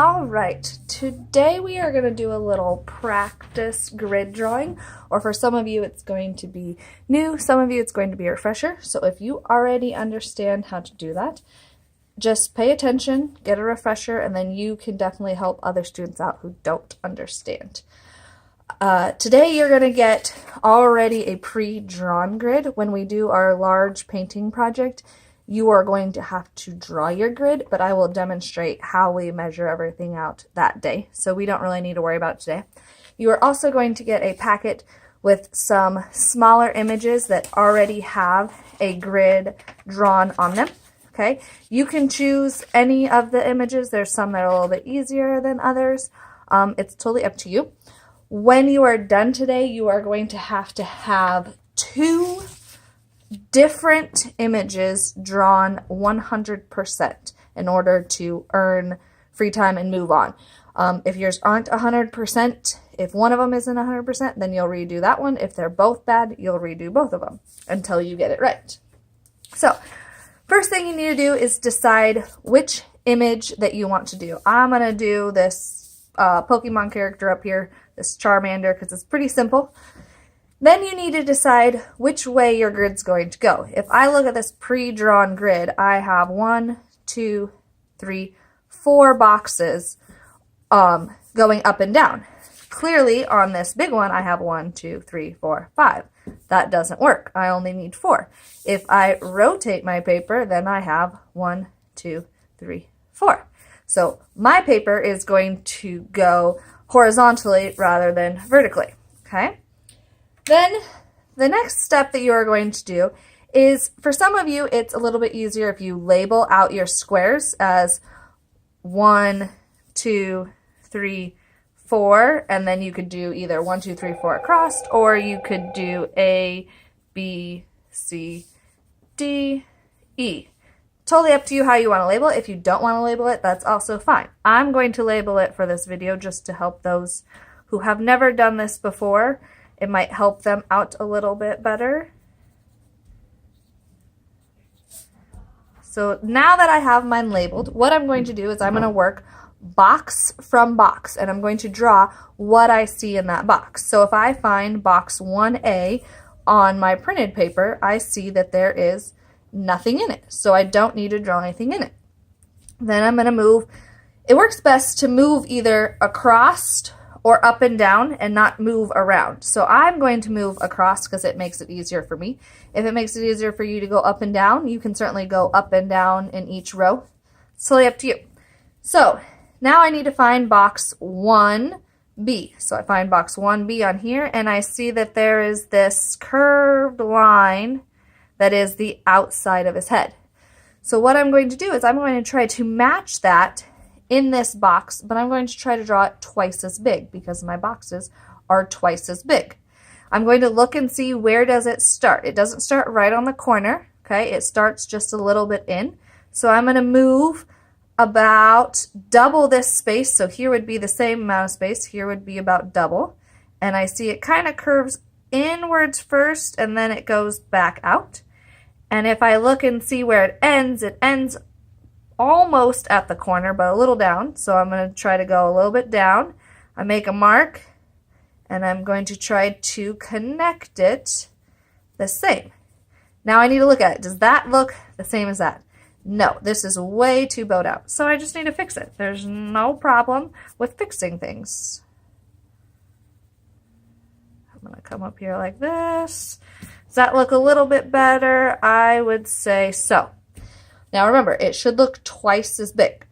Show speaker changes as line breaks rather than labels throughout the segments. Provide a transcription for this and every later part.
All right, today we are going to do a little practice grid drawing, or for some of you it's going to be new, some of you it's going to be a refresher. So if you already understand how to do that, just pay attention, get a refresher, and then you can definitely help other students out who don't understand. Today you're going to get already a pre-drawn grid. When we do our large painting project, you are going to have to draw your grid, but I will demonstrate how we measure everything out that day, so we don't really need to worry about it today. You are also going to get a packet with some smaller images that already have a grid drawn on them. Okay, you can choose any of the images. There's some that are a little bit easier than others. It's totally up to you. When you are done today, you are going to have two different images drawn 100% in order to earn free time and move on. If yours aren't 100%, if one of them isn't 100%, then you'll redo that one. If they're both bad, you'll redo both of them until you get it right. So, first thing you need to do is decide which image that you want to do. I'm going to do this Pokemon character up here, this Charmander, because it's pretty simple. Then you need to decide which way your grid's going to go. If I look at this pre-drawn grid, I have 1, 2, 3, 4 boxes going up and down. Clearly, on this big one, I have 1, 2, 3, 4, 5. That doesn't work. I only need 4. If I rotate my paper, then I have 1, 2, 3, 4. So my paper is going to go horizontally rather than vertically. Okay? Then the next step that you are going to do is, for some of you, it's a little bit easier if you label out your squares as 1, 2, 3, 4, and then you could do either 1, 2, 3, 4 across, or you could do A, B, C, D, E. Totally up to you how you want to label it. If you don't want to label it, that's also fine. I'm going to label it for this video just to help those who have never done this before. It might help them out a little bit better. So now that I have mine labeled, what I'm going to do is I'm going to work box from box, and I'm going to draw what I see in that box. So if I find box 1A on my printed paper, I see that there is nothing in it, so I don't need to draw anything in it. Then I'm going to move. It works best to move either across or up and down and not move around. So I'm going to move across because it makes it easier for me. If it makes it easier for you to go up and down, you can certainly go up and down in each row. It's totally up to you. So now I need to find box 1B. So I find box 1B on here, and I see that there is this curved line that is the outside of his head. So what I'm going to do is I'm going to try to match that in this box, but I'm going to try to draw it twice as big because my boxes are twice as big. I'm going to look and see, where does it start? It doesn't start right on the corner, okay? It starts just a little bit in. So I'm going to move about double this space. So here would be the same amount of space. Here would be about double. And I see it kind of curves inwards first, and then it goes back out. And if I look and see where it ends almost at the corner, but a little down. So I'm going to try to go a little bit down. I make a mark, and I'm going to try to connect it the same. Now I need to look at it. Does that look the same as that? No, this is way too bowed out. So I just need to fix it. There's no problem with fixing things. I'm going to come up here like this. Does that look a little bit better? I would say so. Now remember, it should look twice as big.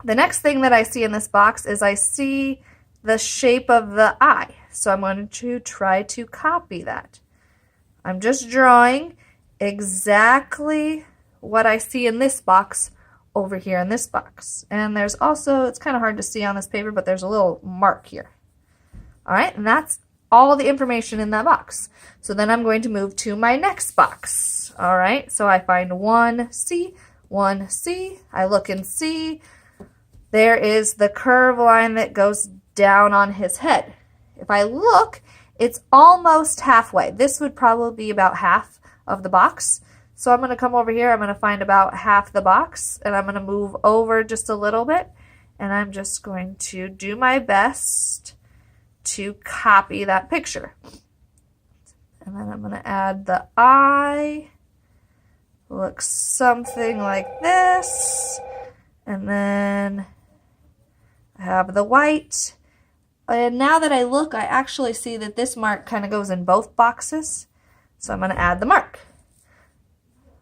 The next thing that I see in this box is I see the shape of the eye. So I'm going to try to copy that. I'm just drawing exactly what I see in this box over here in this box. And there's also, it's kind of hard to see on this paper, but there's a little mark here. All right, and that's all the information in that box. So then I'm going to move to my next box. All right, so I find 1C, 1C. I look and see there is the curve line that goes down on his head. If I look, it's almost halfway. This would probably be about half of the box. So I'm going to come over here. I'm going to find about half the box, and I'm going to move over just a little bit, and I'm just going to do my best to copy that picture. And then I'm going to add the eye. Looks something like this. And then I have the white. And now that I look, I actually see that this mark kind of goes in both boxes. So I'm going to add the mark.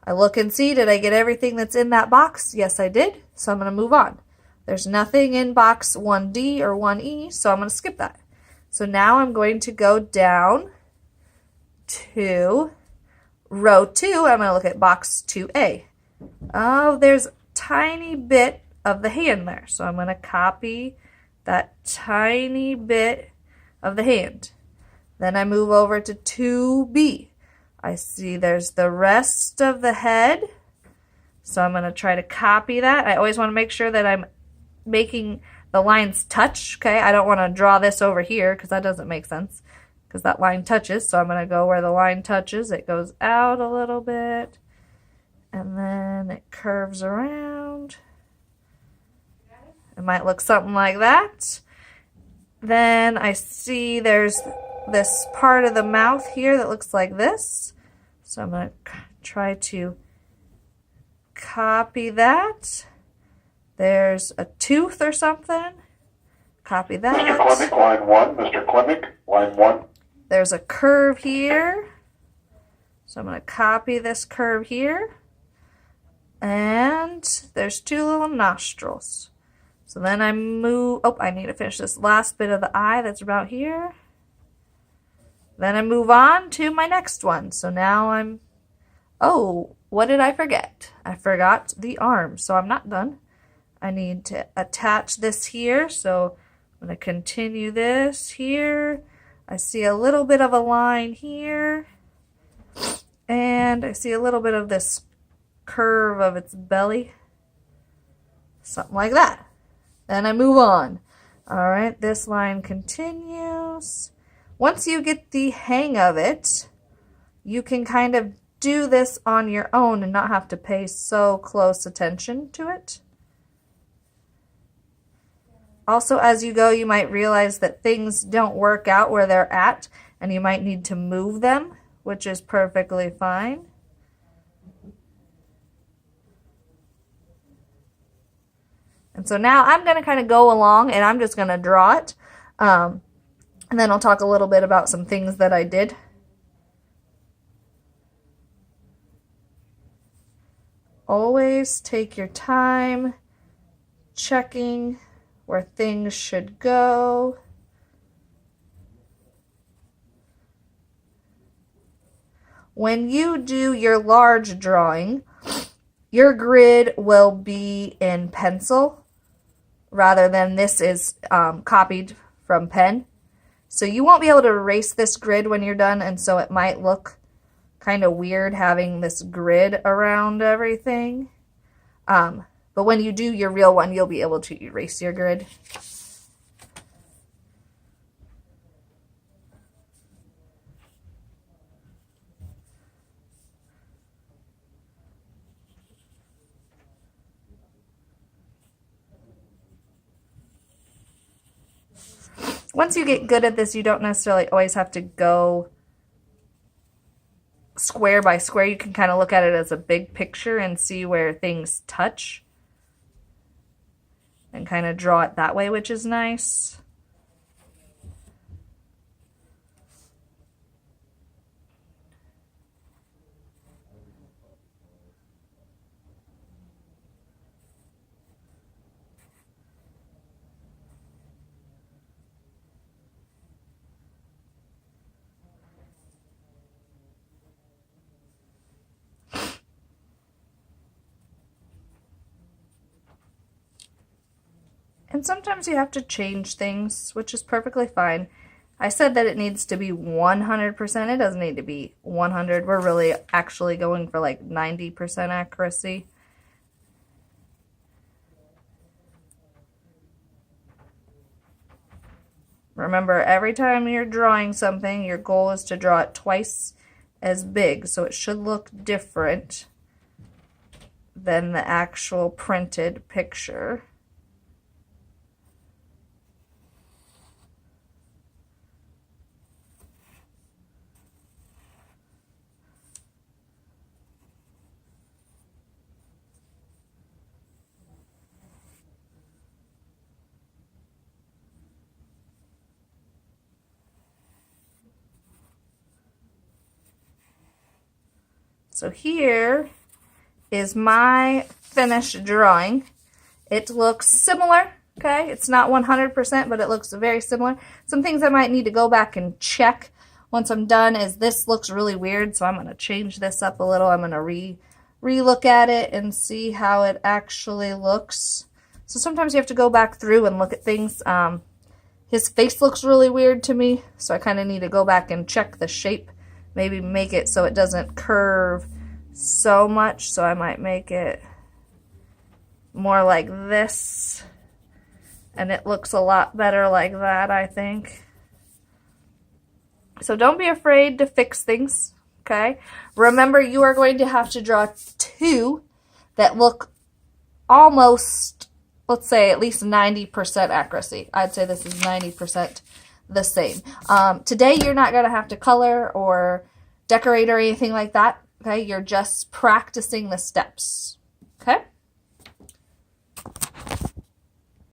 I look and see, did I get everything that's in that box? Yes, I did. So I'm going to move on. There's nothing in box 1D or 1E, so I'm going to skip that. So now I'm going to go down to row 2. I'm going to look at box 2A. Oh, there's a tiny bit of the hand there. So I'm going to copy that tiny bit of the hand. Then I move over to 2B. I see there's the rest of the head. So I'm going to try to copy that. I always want to make sure that I'm making the lines touch. Okay, I don't want to draw this over here because that doesn't make sense because that line touches. So I'm going to go where the line touches. It goes out a little bit and then it curves around. It might look something like that. Then I see there's this part of the mouth here that looks like this. So I'm going to try to copy that. There's a tooth or something. Copy that.
Mr. Klimick, line 1. Mr. Klimick, line 1.
There's a curve here. So I'm going to copy this curve here. And there's 2 little nostrils. So then I move, oh, I need to finish this last bit of the eye that's about here. Then I move on to my next one. So now I'm, oh, what did I forget? I forgot the arm, so I'm not done. I need to attach this here, so I'm going to continue this here. I see a little bit of a line here, and I see a little bit of this curve of its belly. Something like that. Then I move on. All right, this line continues. Once you get the hang of it, you can kind of do this on your own and not have to pay so close attention to it. Also, as you go, you might realize that things don't work out where they're at, and you might need to move them, which is perfectly fine. And so now I'm going to kind of go along and I'm just going to draw it. And then I'll talk a little bit about some things that I did. Always take your time checking where things should go. When you do your large drawing, your grid will be in pencil rather than this is copied from pen. So you won't be able to erase this grid when you're done, and so it might look kind of weird having this grid around everything. But when you do your real one, you'll be able to erase your grid. Once you get good at this, you don't necessarily always have to go square by square. You can kind of look at it as a big picture and see where things touch and kind of draw it that way, which is nice. And sometimes you have to change things, which is perfectly fine. I said that it needs to be 100%. It doesn't need to be 100. We're really actually going for like 90% accuracy. Remember, every time you're drawing something, your goal is to draw it twice as big, so it should look different than the actual printed picture. So here is my finished drawing. It looks similar, okay? It's not 100%, but it looks very similar. Some things I might need to go back and check once I'm done is this looks really weird, so I'm going to change this up a little. I'm going to re-look at it and see how it actually looks. So sometimes you have to go back through and look at things. His face looks really weird to me, so I kind of need to go back and check the shape. Maybe make it so it doesn't curve so much, so I might make it more like this, and it looks a lot better like that, I think. So don't be afraid to fix things, okay? Remember, you are going to have to draw two that look almost, let's say, at least 90% accuracy. I'd say this is 90% the same. Today, you're not going to have to color or decorate or anything like that, okay? You're just practicing the steps, okay?